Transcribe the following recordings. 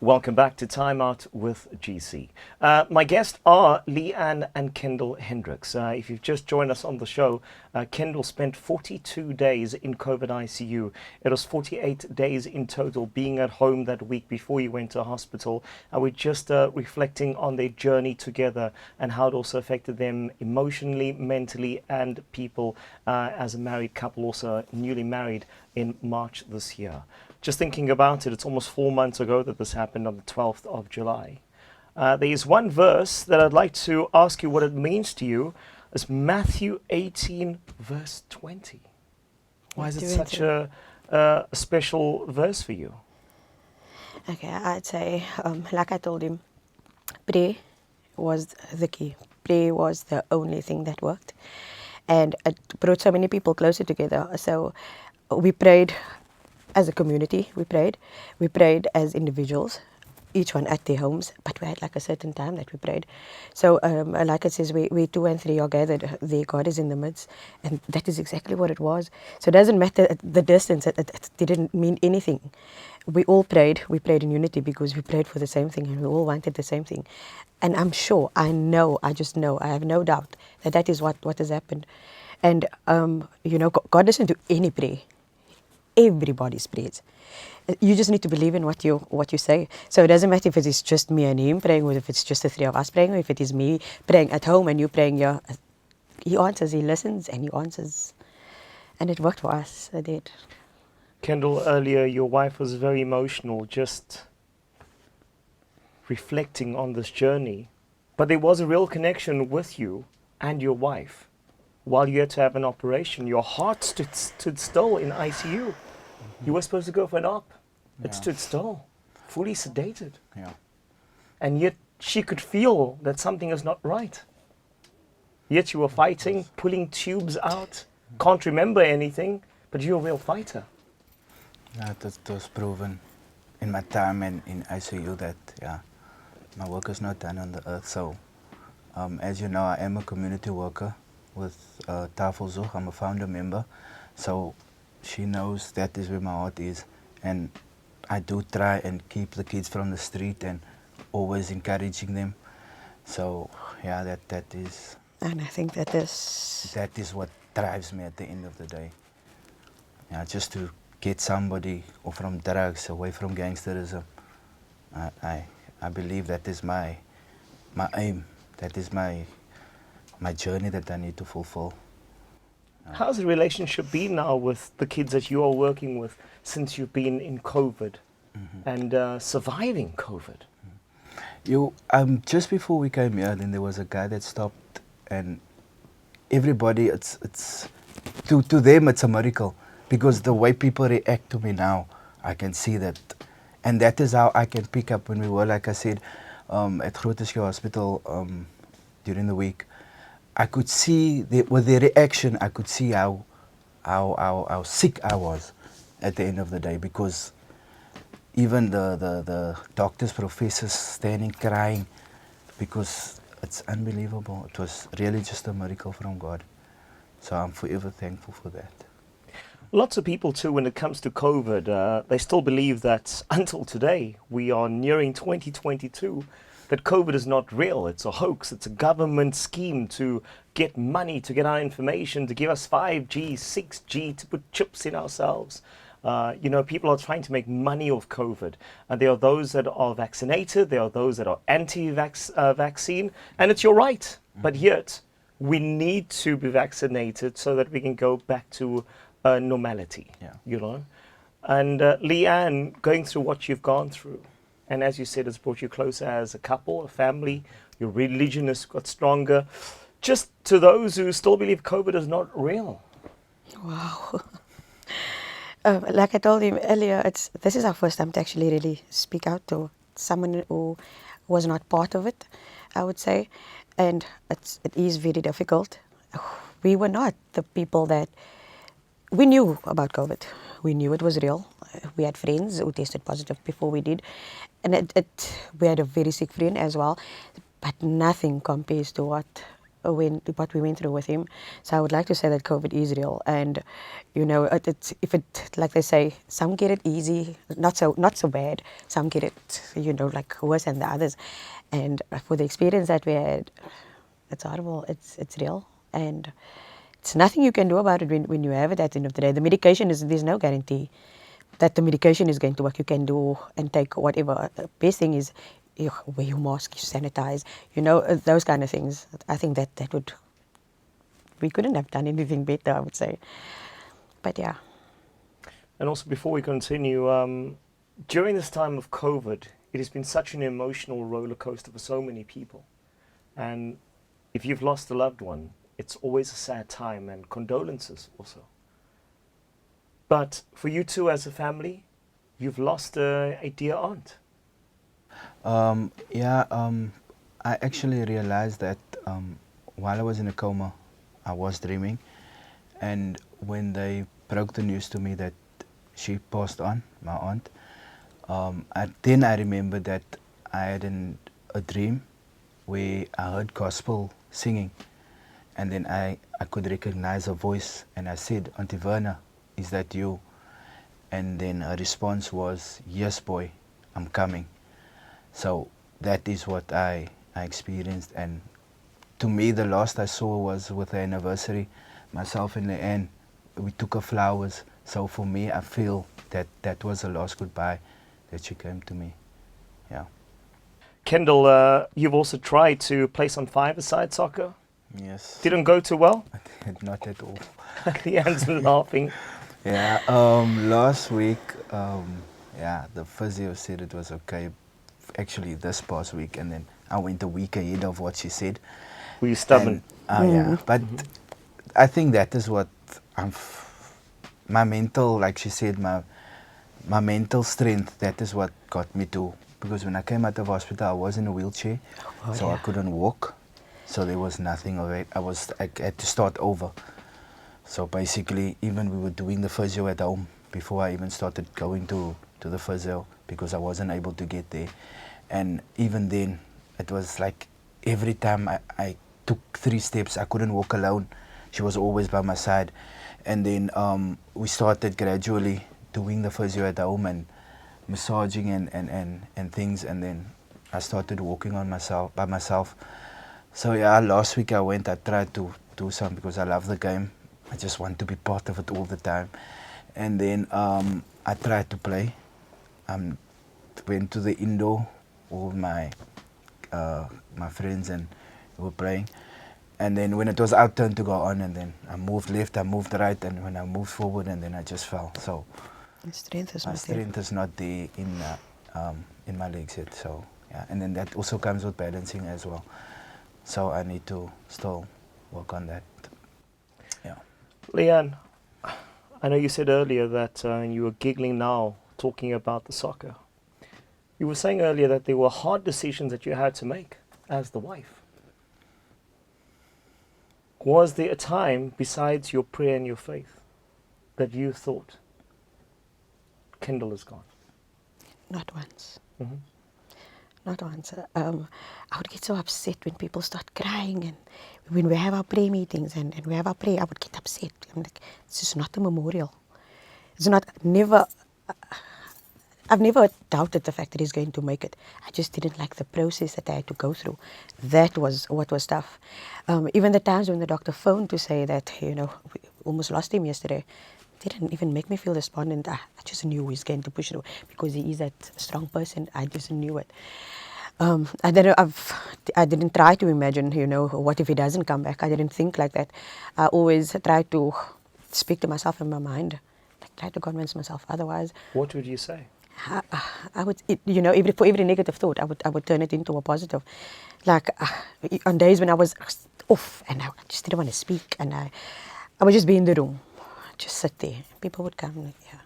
Welcome back to Time Out with GC. My guests are Leanne and Kendall Hendricks. If you've just joined us on the show, Kendall spent 42 days in COVID ICU. It was 48 days in total being at home that week before you went to hospital. And we're just reflecting on their journey together and how it also affected them emotionally, mentally, and people as a married couple, also newly married in March this year. Just thinking about it, it's almost 4 months ago that this happened on the 12th of July. There is one verse that I'd like to ask you what it means to you. It's Matthew 18, verse 20. Why is it such a special verse for you? Okay, I'd say, like I told him, prayer was the key. Prayer was the only thing that worked. And it brought so many people closer together. So we prayed as a community, we prayed as individuals, each one at their homes, but we had like a certain time that we prayed. So like it says, where 2 and 3 are gathered, there God is in the midst, and that is exactly what it was. So it doesn't matter the distance, it didn't mean anything. We all prayed, we prayed in unity because we prayed for the same thing and we all wanted the same thing. And I'm sure, I have no doubt that is what has happened. And God doesn't do any prayer. Everybody's prayers. You just need to believe in what you say. So it doesn't matter if it is just me and him praying, or if it's just the 3 of us praying, or if it is me praying at home and you praying here. He answers, he listens, and he answers. And it worked for us, it did. Kendall, earlier your wife was very emotional, just reflecting on this journey. But there was a real connection with you and your wife. While you had to have an operation, your heart stood still in ICU. You were supposed to go for an op. It stood still, fully sedated. Yeah. And yet she could feel that something is not right. Yet you were fighting, pulling tubes out, can't remember anything, but you're a real fighter. Yeah, it was proven in my time in ICU that, my work is not done on the earth. So, as you know, I am a community worker with Tafelzorg. I'm a founder member. So she knows that is where my heart is. And I do try and keep the kids from the street and always encouraging them. So, yeah, that is... And I think that is what drives me at the end of the day. Yeah, just to get somebody or from drugs away from gangsterism. I believe that is my aim. That is my journey that I need to fulfill. How's the relationship been now with the kids that you are working with since you've been in COVID and surviving COVID? Just before we came here, then there was a guy that stopped, and everybody, it's to them it's a miracle, because the way people react to me now, I can see that, and that is how I can pick up when we were, like I said, at Grooterskie Hospital during the week. I could see with their reaction, I could see how sick I was at the end of the day, because even the doctors, professors standing crying, because it's unbelievable. It was really just a miracle from God. So I'm forever thankful for that. Lots of people too, when it comes to COVID, they still believe that until today, we are nearing 2022, that COVID is not real. It's a hoax. It's a government scheme to get money, to get our information, to give us 5G, 6G, to put chips in ourselves. People are trying to make money off COVID. There are those that are vaccinated. There are those that are anti-vaccine. And it's your right. But yet, we need to be vaccinated so that we can go back to normality, And Leanne, going through what you've gone through, and as you said, it's brought you closer as a couple, a family. Your religion has got stronger. Just to those who still believe COVID is not real. Wow. Like I told him earlier, this is our first time to actually really speak out to someone who was not part of it, I would say. And it is very difficult. We were not the people that... We knew about COVID. We knew it was real. We had friends who tested positive before we did. And we had a very sick friend as well. But nothing compares to what what we went through with him. So I would like to say that COVID is real, and you know, if it, like they say, some get it easy, not so bad. Some get it, you know, like worse than the others. And for the experience that we had, it's horrible. It's real, and it's nothing you can do about it when you have it at the end of the day. The medication there's no guarantee that the medication is going to work. You can do and take whatever. The best thing is you wear your mask, you sanitize, you know, those kind of things. I think that we couldn't have done anything better, I would say. But yeah. And also, before we continue, during this time of COVID, it has been such an emotional roller coaster for so many people. And if you've lost a loved one, it's always a sad time, and condolences also. But for you two as a family, you've lost a dear aunt. I actually realized that while I was in a coma, I was dreaming. And when they broke the news to me that she passed on, my aunt, then I remembered that I had a dream where I heard gospel singing. And then I could recognize a voice, and I said, "Auntie Verna, is that you?" And then her response was, "Yes, boy, I'm coming." So that is what I experienced. And to me, the last I saw was with the anniversary. Myself and Leanne, we took her flowers. So for me, I feel that was the last goodbye that she came to me. Yeah. Kendall, you've also tried to play some five-a-side soccer. Yes. Didn't go too well. Not at all. Leanne's laughing. Yeah. Last week, the physio said it was okay. Actually, this past week, and then I went a week ahead of what she said. Were you stubborn? Yeah, but I think that is what my mental, like she said, my mental strength. That is what got me to. Because when I came out of hospital, I was in a wheelchair, so I couldn't walk. So there was nothing of it. I had to start over. So basically, even we were doing the physio at home before I even started going to the physio, because I wasn't able to get there. And even then, it was like every time I took 3 steps, I couldn't walk alone. She was always by my side. And then we started gradually doing the physio at home and massaging and things. And then I started walking by myself. So yeah, last week I tried to do some, because I love the game. I just want to be part of it all the time. And then I tried to play. Went to the indoor with my friends, and we were playing. And then when it was our turn to go on, and then I moved left, I moved right, and when I moved forward, and then I just fell. So My strength is my not there. strength is not there in my legs yet. So yeah, and then that also comes with balancing as well. So I need to still work on that. Yeah. Leanne, I know you said earlier that you were giggling now talking about the soccer. You were saying earlier that there were hard decisions that you had to make as the wife. Was there a time, besides your prayer and your faith, that you thought, Kendall is gone? Not once. Mm-hmm. Not once. I would get so upset when people start crying, and when we have our prayer meetings and we have our prayer, I would get upset. I'm like, this is not a memorial. It's not, I've never doubted the fact that he's going to make it. I just didn't like the process that I had to go through. That was what was tough. Even the times when the doctor phoned to say that, you know, we almost lost him yesterday, didn't even make me feel despondent. I just knew he's going to push through, because he is that strong person. I just knew it. I didn't try to imagine, you know, what if he doesn't come back. I didn't think like that. I always tried to speak to myself in my mind, like try to convince myself. Otherwise, What would you say? I would, you know, for every negative thought, I would turn it into a positive. Like on days when I was off and I just didn't want to speak, and I would just be in the room, just sit there. People would come, like, yeah.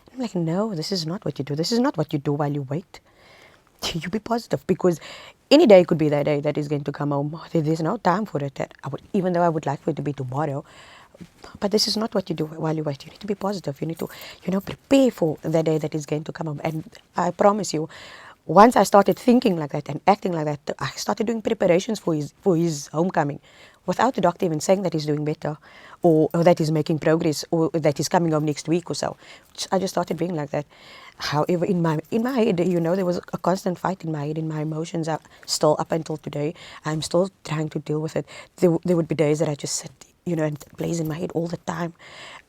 And I'm like, no, this is not what you do. This is not what you do while you wait. You be positive, because any day could be that day that is going to come home. There's no time for it. That I would, even though I would like for it to be tomorrow, but this is not what you do while you wait. You need to be positive. You need to, you know, prepare for the day that is going to come home. And I promise you, once I started thinking like that and acting like that, I started doing preparations for his homecoming without the doctor even saying that he's doing better or that he's making progress or that he's coming home next week or so. I just started being like that. However, in my head, there was a constant fight in my head, in my emotions are still up until today. I'm still trying to deal with it. There would be days that I just sit, and it plays in my head all the time.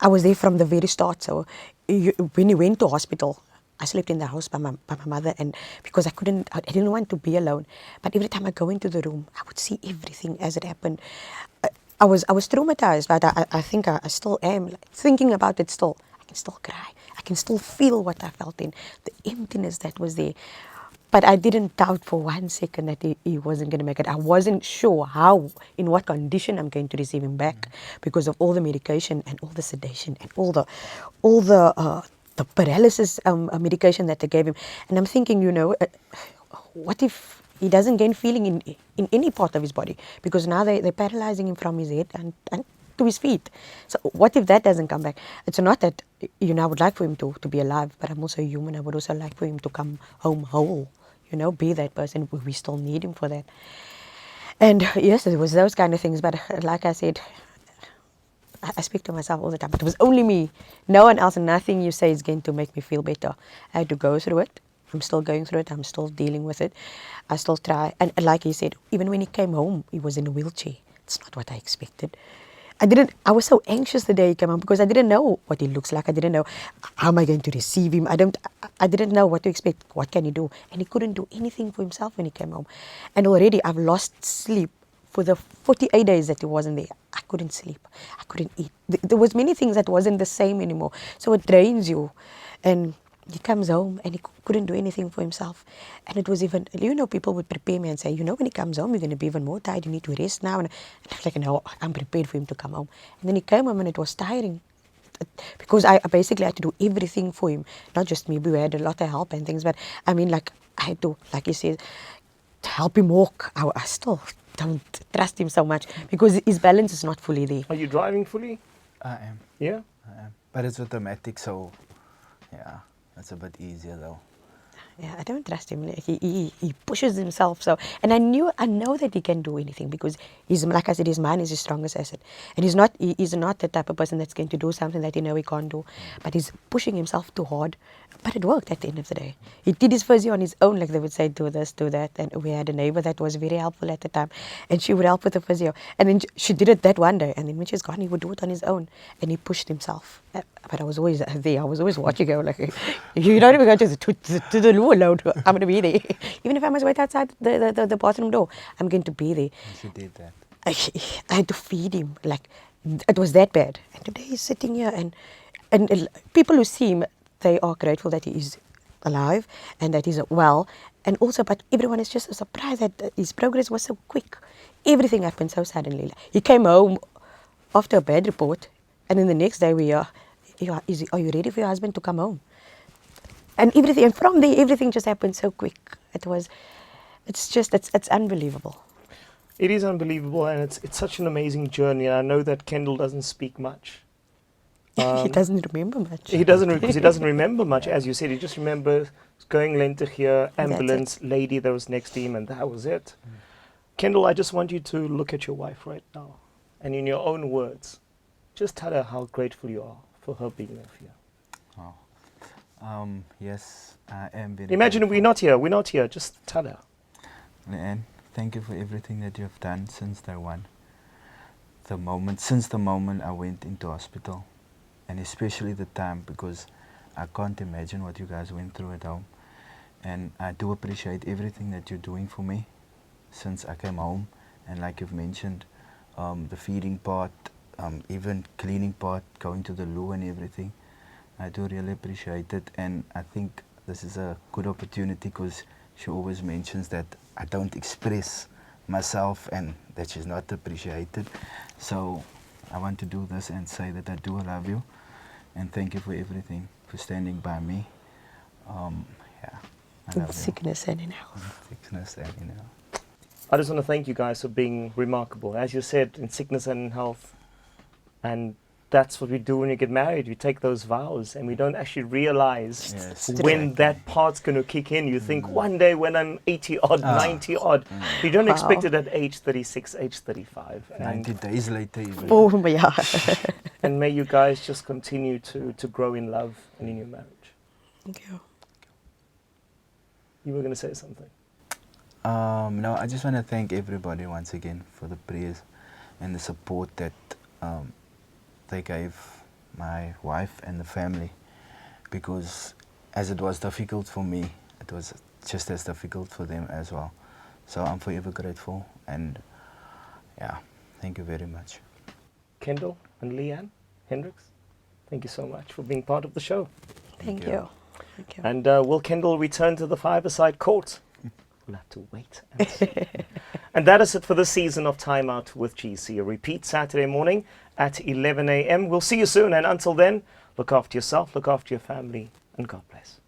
I was there from the very start. So when he went to hospital, I slept in the house by my mother, and because I didn't want to be alone. But every time I go into the room, I would see everything as it happened. I was traumatized, but I think I still am. Like, thinking about it still, I can still cry. I can still feel what I felt in, the emptiness that was there. But I didn't doubt for 1 second that he wasn't going to make it. I wasn't sure in what condition I'm going to receive him back because of all the medication and all the sedation and all the paralysis medication that they gave him. And I'm thinking, what if he doesn't gain feeling in any part of his body? Because now they're paralyzing him from his head and to his feet. So what if that doesn't come back? It's not that, I would like for him to be alive, but I'm also human. I would also like for him to come home whole, be that person. We still need him for that. And yes, it was those kind of things. But like I said, I speak to myself all the time. But it was only me. No one else, and nothing you say is going to make me feel better. I had to go through it. I'm still going through it. I'm still dealing with it. I still try. And like you said, even when he came home, he was in a wheelchair. It's not what I expected. I was so anxious the day he came home because I didn't know what he looks like. I didn't know how am I going to receive him. I didn't know what to expect. What can he do? And he couldn't do anything for himself when he came home. And already I've lost sleep for the 48 days that he wasn't there. I couldn't sleep. I couldn't eat. There was many things that wasn't the same anymore. So it drains you. And he comes home and he couldn't do anything for himself. And it was even, people would prepare me and say, when he comes home, you're going to be even more tired. You need to rest now. And I'm like, no, I'm prepared for him to come home. And then he came home and it was tiring. Because I basically had to do everything for him. Not just me, we had a lot of help and things. But I had to, like you said, help him walk. I still don't trust him so much because his balance is not fully there. Are you driving fully? I am. Yeah? I am. But it's automatic, so yeah, that's a bit easier though. Yeah, I don't trust him. Like, he pushes himself so, and I know that he can do anything because like I said, his mind is his strongest asset, and he's not the type of person that's going to do something that he can't do, but he's pushing himself too hard. But it worked at the end of the day. He did his physio on his own, like they would say, do this, do that. And we had a neighbor that was very helpful at the time, and she would help with the physio. And then she did it that one day, and then when she's gone, he would do it on his own, and he pushed himself. But I was always there. I was always watching her, like, you don't even go to the loo alone. I'm going to be there. Even if I must wait outside the bathroom door, I'm going to be there. She did that. I had to feed him. Like, it was that bad. And today he's sitting here, and people who see him, they are grateful that he is alive and that he's well. And also, but everyone is just surprised that his progress was so quick. Everything happened so suddenly. Like, he came home after a bad report, and then the next day are you ready for your husband to come home? And everything, and from there, everything just happened so quick. It's unbelievable. It is unbelievable, and it's such an amazing journey. And I know that Kendall doesn't speak much. He doesn't remember much. He doesn't because he doesn't remember much, as you said. He just remembers going Lente here, ambulance, lady that was next to him, and that was it. Kendall, I just want you to look at your wife right now, and in your own words, just tell her how grateful you are for her being there for you. Yes, I am very Imagine grateful. we're not here, just tell her. Leanne, thank you for everything that you have done since day one. Since the moment I went into hospital, and especially the time, because I can't imagine what you guys went through at home. And I do appreciate everything that you're doing for me since I came home. And like you've mentioned, the feeding part, even cleaning part, going to the loo and everything. I do really appreciate it, and I think this is a good opportunity because she always mentions that I don't express myself and that she's not appreciated. So I want to do this and say that I do love you, and thank you for everything, for standing by me. Yeah, I love you. Sickness and in health. Sickness and in health. I just want to thank you guys for being remarkable. As you said, in sickness and in health, and that's what we do when you get married. You take those vows, and we don't actually realize Yes, when exactly. that part's going to kick in. You think one day when I'm 80 odd, 90 odd. You don't Wow. expect it at age 36, age 35. 90 days later even. Oh, but yeah. And may you guys just continue to grow in love and in your marriage. Thank you. You were going to say something. No, I just want to thank everybody once again for the prayers and the support that they gave my wife and the family, because as it was difficult for me, it was just as difficult for them as well. So I'm forever grateful, and yeah, thank you very much. Kendall and Leanne Hendricks, thank you so much for being part of the show. Thank you. you. Thank you. And will Kendall return to the five-a-side court? We'll have to wait and see. And that is it for this season of Time Out with GC. A repeat Saturday morning at 11 a.m. We'll see you soon, and until then, look after yourself, look after your family, and God bless.